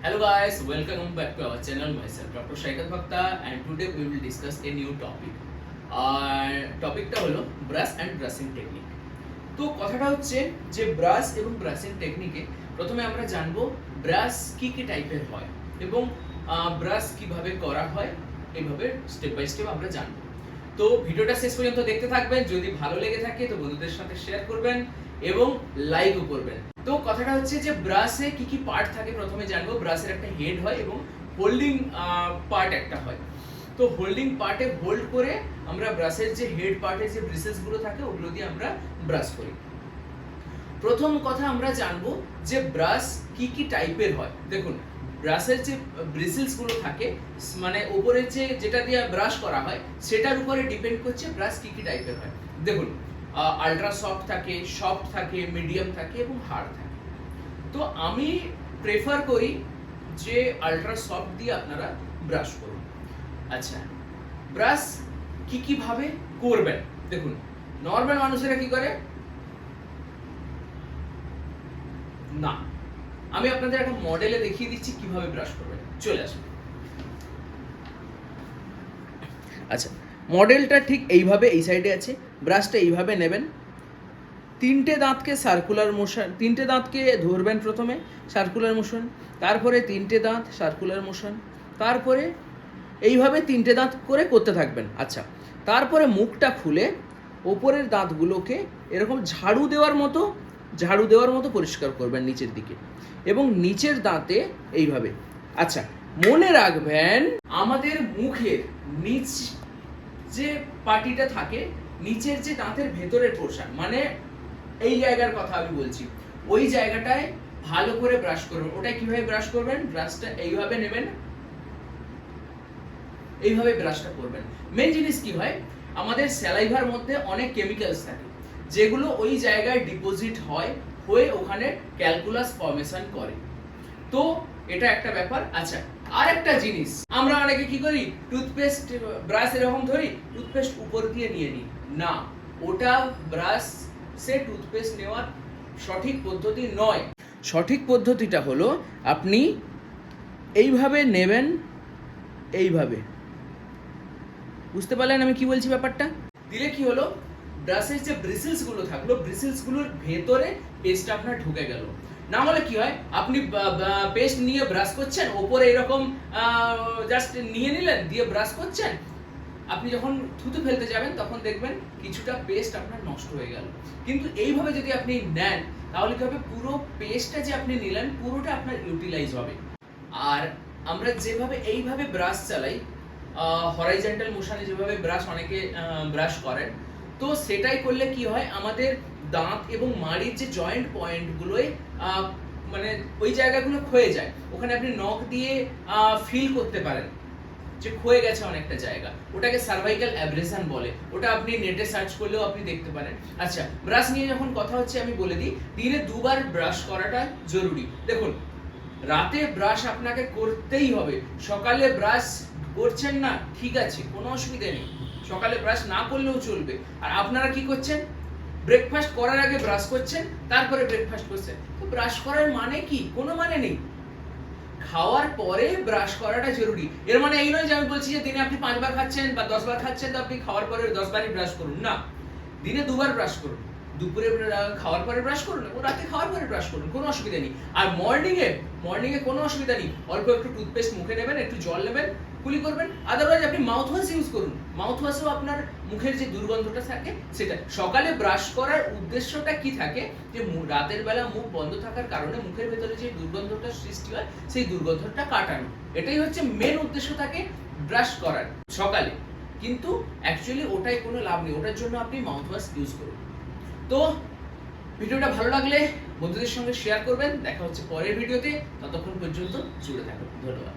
Hello guys, welcome back to our channel. Myself Dr. Shaikat Bhakta and today we will discuss a new topic. টপিকটা হলো brush and brushing technique. তো কথাটা হচ্ছে যে brush এবং brushing টেকনিকে প্রথমে আমরা জানবো ব্রাশ কি কি টাইপের হয় এবং ব্রাশ কিভাবে করা হয়, এইভাবে স্টেপ বাই স্টেপ আমরা জানবো। তো ভিডিওটা শেষ পর্যন্ত দেখতে থাকবেন। যদি ভালো লেগে থাকে তো বন্ধুদের সাথে শেয়ার করবেন এবং লাইকও করবেন। তো কথাটা হচ্ছে যে ব্রাশে কি কি পার্ট থাকে প্রথমে জানবো। ব্রাশের একটা হেড হয় এবং হোল্ডিং পার্ট একটা হয়। তো হোল্ডিং পার্টে হোল্ড করে আমরা ব্রাশের যে হেড পার্টে যে ব্রিসেস গুলো থাকে ওগুলো দিয়ে আমরা ব্রাশ করি। প্রথম কথা আমরা জানবো যে ব্রাশ কি কি টাইপের হয়। দেখুন, ব্রাশের যে ব্রিসেলস গুলো থাকে মানে উপরে যেটা দিয়ে ব্রাশ করা হয় সেটার উপরে ডিপেন্ড করছে ব্রাশ কি কি টাইপের হয়। দেখুন, আলট্রা সফট থাকে, মিডিয়াম থাকে এবং হার্ড থাকে। তো আমি প্রেফার করি যে আলট্রা সফট দিয়ে আপনারা ব্রাশ করুন। আচ্ছা, ব্রাশ কি কি ভাবে করবেন দেখুন। নর্মাল মানুষেরা কি করে না, আমি আপনাদের একটা মডেলে দেখিয়ে দিচ্ছি কিভাবে ব্রাশ করবেন। চলে আসুন। আচ্ছা, মডেলটা ঠিক এইভাবে এই সাইডে আছে। ব্রাশটা এইভাবে নেবেন, তিনটে দাঁতকে ধরবেন প্রথমে সার্কুলার মোশন, তারপরে তিনটে দাঁত সার্কুলার মোশন, তারপরে এইভাবে তিনটে দাঁত করে করতে থাকবেন। আচ্ছা, তারপরে মুখটা খুলে ওপরের দাঁতগুলোকে এরকম ঝাড়ু দেওয়ার মতো পরিষ্কার করবেন নিচের দিকে এবং নিচের দাঁতে এইভাবে। আচ্ছা, মনে রাখবেন আমাদের মুখের নিচ যে পাটিটা থাকে, নিচের যে দাঁতের ভেতরের পোর্শন মানে এই জায়গার কথা আমি বলছি, ওই জায়গাটায় ভালো করে ব্রাশ করবেন। ওটা কিভাবে ব্রাশ করবেন, ব্রাশটা এইভাবে নেবেন, এইভাবে ব্রাশটা করবেন। মেন জিনিস কি হয়, আমাদের স্যালাইভার মধ্যে অনেক কেমিক্যালস থাকে যেগুলো ওই জায়গায় ডিপোজিট হয়ে ওখানে ক্যালকুলাস ফর্মেশন করে। তো এটা একটা ব্যাপার। আচ্ছা, আর একটা জিনিস, আমরা অনেকে কি করি, টুথপেস্ট ব্রাশ এরকম ধরি, টুথপেস্ট উপর দিয়ে নিয়ে নিই না, ওটা ব্রাশ সে টুথপেস্ট নেওয়ার সঠিক পদ্ধতি নয়। সঠিক পদ্ধতিটা হলো আপনি এইভাবে নেবেন, এইভাবে। বুঝতে পারলেন আমি কি বলছি ব্যাপারটা? দিলে কি হলো, ব্রাশের যে ব্রিসেলস গুলো থাকলো, ব্রিসেলস গুলোর ভেতরে পেস্ট আপনার ঢুকে গেল। না হলে কি হয়, আপনি পেস্ট নিয়ে ব্রাশ করছেন, ওপরে এরকম জাস্ট নিয়ে নিলেন, দিয়ে ব্রাশ করছেন, আপনি যখন থুতু ফেলতে যাবেন তখন দেখবেন কিছুটা পেস্ট আপনার নষ্ট হয়ে গেল। কিন্তু এইভাবে যদি আপনি নেন তাহলে কি হবে, পুরো পেস্টটা যে আপনি নিলেন পুরোটা আপনার ইউটিলাইজ হবে। আর আমরা যেভাবে এইভাবে ব্রাশ চালাই, হরাইজন্টাল মোশনে যেভাবে ব্রাশ অনেকে ব্রাশ করেন, তো সেটাই করলে কি হয়, আমাদের দাঁত এবং মাড়ির যে জয়েন্ট পয়েন্টগুলোয় মানে ওই জায়গাগুলো ক্ষয়ে যায়। ওখানে আপনি নখ দিয়ে ফিল করতে পারেন যে ক্ষয়ে গেছে অনেকটা জায়গা, ওটাকে সার্ভাইকাল অ্যাব্রেশন বলে। ওটা আপনি নেটে সার্চ করলেও আপনি দেখতে পারেন। আচ্ছা, ব্রাশ নিয়ে যখন কথা হচ্ছে আমি বলে দিই, দিনে দুবার ব্রাশ করাটা জরুরি। দেখুন, রাতে ব্রাশ আপনাকে করতেই হবে। সকালে ব্রাশ করছেন না, ঠিক আছে, কোনো অসুবিধা নেই, সকালে ব্রাশ না করলেও চলবে। আর আপনারা কি করছেন, ব্রেকফাস্ট করার আগে ব্রাশ করছেন, তারপরে ব্রেকফাস্ট করছেন। তো ব্রাশ করার মানে কি, কোনো মানে নেই। খাওয়ার পরে ব্রাশ করাটা জরুরি। এর মানে এই নয় যে আমি বলছি যে দিনে আপনি 5 বার খাচ্ছেন বা 10 বার খাচ্ছেন তো আপনি খাওয়ার পরে 10 বারই ব্রাশ করুন না, দিনে 2 বার ব্রাশ করুন। দুপুরে খাওয়ার পরে ব্রাশ করুন ও রাতে খাওয়ার পরে ব্রাশ করুন, কোনো অসুবিধা নেই। আর মর্নিং এ কোনো অসুবিধা নেই, অল্প একটু টুথপেস্ট মুখে নেবেন, একটু জল নেবেন, কুলি করবেন। আদারওয়াইজ আপনি মাউথ ওয়াশ ইউজ করুন। মাউথ ওয়াশেও আপনার মুখের যে দুর্গন্ধটা থাকে সেটা। সকালে ব্রাশ করার উদ্দেশ্যটা কি থাকে, যে রাতের বেলা মুখ বন্ধ থাকার কারণে মুখের ভেতরে যে দুর্গন্ধটা সৃষ্টি হয় সেই দুর্গন্ধটা কাটানো, এটাই হচ্ছে মেন উদ্দেশ্য থাকে ব্রাশ করার সকালে। কিন্তু অ্যাকচুয়ালি ওটাই কোনো লাভ নেই, ওটার জন্য আপনি মাউথ ওয়াশ ইউজ করুন। তো ভিডিওটা ভালো লাগলে বন্ধুদের সঙ্গে শেয়ার করবেন। দেখা হচ্ছে পরের ভিডিওতে, ততক্ষণ পর্যন্ত জুড়ে থাকুন। ধন্যবাদ।